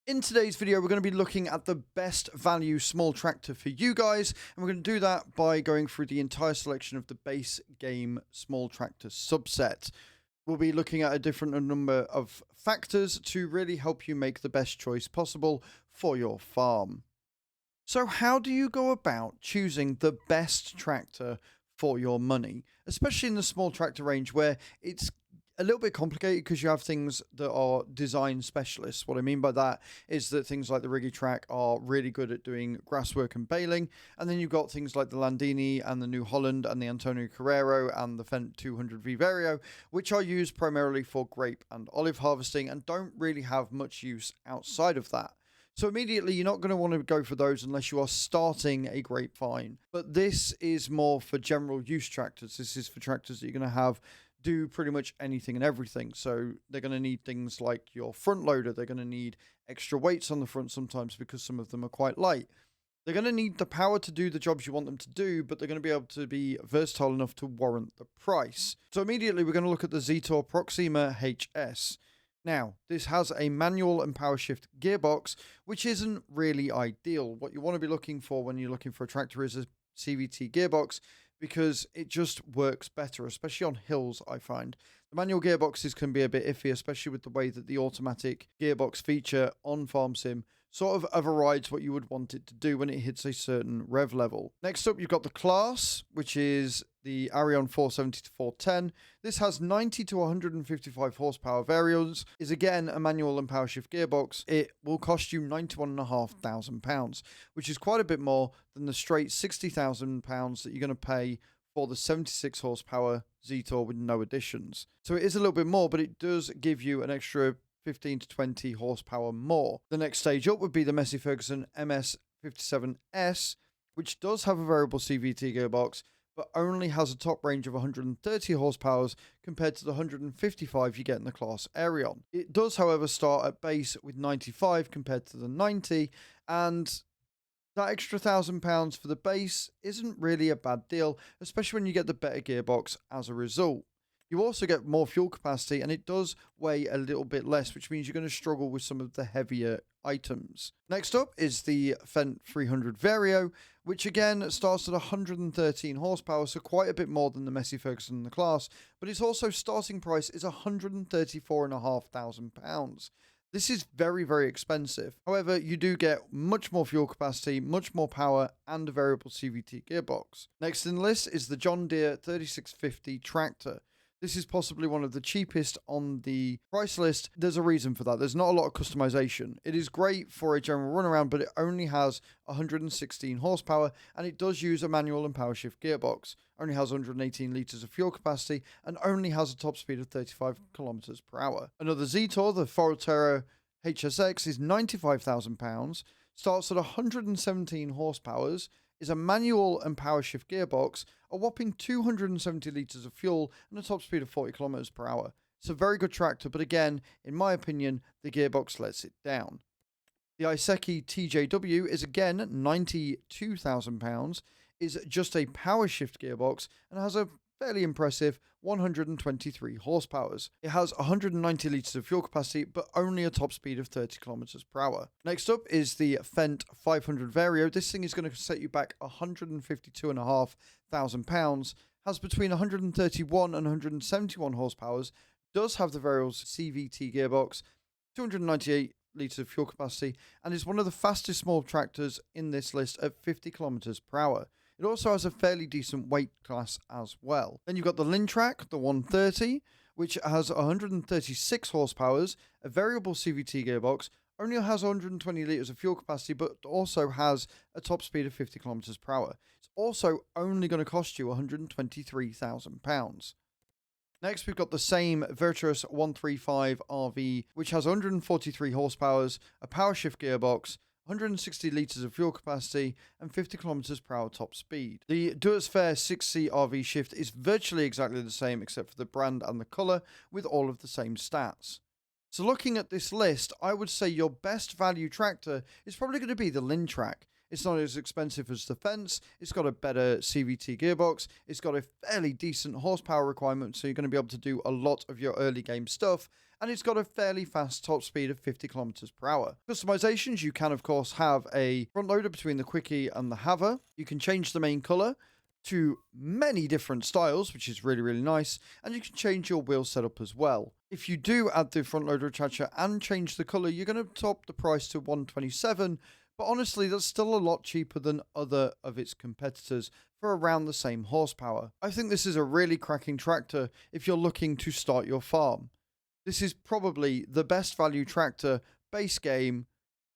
In today's video, we're going to be looking at the best value small tractor for you guys, and we're going to do that by going through the entire selection of the base game small tractor subset. We'll be looking at a different number of factors to really help you make the best choice possible for your farm. So how do you go about choosing the best tractor for your money, especially in the small tractor range where it's a little bit complicated because you have things that are design specialists. What I mean by that is that things like the Rigitrack are really good at doing grass work and baling, and then you've got things like the Landini and the New Holland and the Antonio Carrero and the Fendt 200 V Vario, which are used primarily for grape and olive harvesting and don't really have much use outside of that. So immediately, you're not going to want to go for those unless you are starting a grapevine. But this is more for general use tractors. This is for tractors that you're going to have do pretty much anything and everything. So they're going to need things like your front loader. They're going to need extra weights on the front sometimes because some of them are quite light. They're going to need the power to do the jobs you want them to do, but they're going to be able to be versatile enough to warrant the price. So immediately, we're going to look at the Zetor Proxima HS. Now, this has a manual and power shift gearbox, which isn't really ideal. What you want to be looking for when you're looking for a tractor is a CVT gearbox, because it just works better, especially on hills, I find. The manual gearboxes can be a bit iffy, especially with the way that the automatic gearbox feature on Farm Sim sort of overrides what you would want it to do when it hits a certain rev level. Next up, you've got the Claas, which is the Arion 470 to 410. This has 90 to 155 horsepower variants, is again a manual and power shift gearbox. It will cost you £91,500, which is quite a bit more than the straight £60,000 that you're going to pay for the 76 horsepower Zetor with no additions. So it is a little bit more, but it does give you an extra 15 to 20 horsepower more. The next stage up would be the Massey Ferguson MS57S, which does have a variable CVT gearbox, but only has a top range of 130 horsepower compared to the 155 you get in the Claas Arion. It does, however, start at base with 95 compared to the 90, and that extra £1,000 for the base isn't really a bad deal, especially when you get the better gearbox as a result. You also get more fuel capacity, and it does weigh a little bit less, which means you're going to struggle with some of the heavier items. Next up is the Fendt 300 Vario, which again starts at 113 horsepower, so quite a bit more than the Massey Ferguson and the Claas, but its also starting price is £134,500. This is very, very expensive. However, you do get much more fuel capacity, much more power, and a variable CVT gearbox. Next in the list is the John Deere 3650 tractor. This is possibly one of the cheapest on the price list. There's a reason for that. There's not a lot of customization. It is great for a general runaround, but it only has 116 horsepower, and it does use a manual and power shift gearbox. Only has 118 litres of fuel capacity, and only has a top speed of 35 kilometers per hour. Another Zetor, the Forterra HSX, is £95,000, starts at 117 horsepower, is a manual and power shift gearbox, a whopping 270 litres of fuel, and a top speed of 40 kilometers per hour. It's a very good tractor, but again, in my opinion, the gearbox lets it down. The Iseki TJW is again £92,000, is just a power shift gearbox, and has a fairly impressive 123 horsepower. It has 190 litres of fuel capacity, but only a top speed of 30 kilometers per hour. Next up is the Fendt 500 Vario. This thing is going to set you back £152,500, has between 131 and 171 horsepower, does have the variable CVT gearbox, 298 litres of fuel capacity, and is one of the fastest small tractors in this list at 50 kilometers per hour. It also has a fairly decent weight class as well. Then you've got the Lintrack, the 130, which has 136 horsepower, a variable CVT gearbox, only has 120 litres of fuel capacity, but also has a top speed of 50 kilometers per hour. It's also only going to cost you £123,000. Next, we've got the same Virtuos 135 RV, which has 143 horsepower, a power shift gearbox, 160 litres of fuel capacity, and 50 kilometers per hour top speed. The Duatz 6C RV Shift is virtually exactly the same except for the brand and the colour, with all of the same stats. So looking at this list, I would say your best value tractor is probably going to be the Lintrack. It's not as expensive as the Fence. It's got a better CVT gearbox. It's got a fairly decent horsepower requirement, so you're going to be able to do a lot of your early game stuff. And it's got a fairly fast top speed of 50 kilometers per hour. Customizations, you can of course have a front loader between the Quickie and the Haver. You can change the main color to many different styles, which is really, really nice. And you can change your wheel setup as well. If you do add the front loader attacher and change the color, you're going to top the price to 127. But honestly, that's still a lot cheaper than other of its competitors for around the same horsepower. I think this is a really cracking tractor if you're looking to start your farm. This is probably the best value tractor base game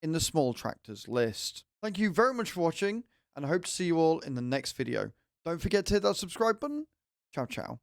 in the small tractors list. Thank you very much for watching, and I hope to see you all in the next video. Don't forget to hit that subscribe button. Ciao, ciao.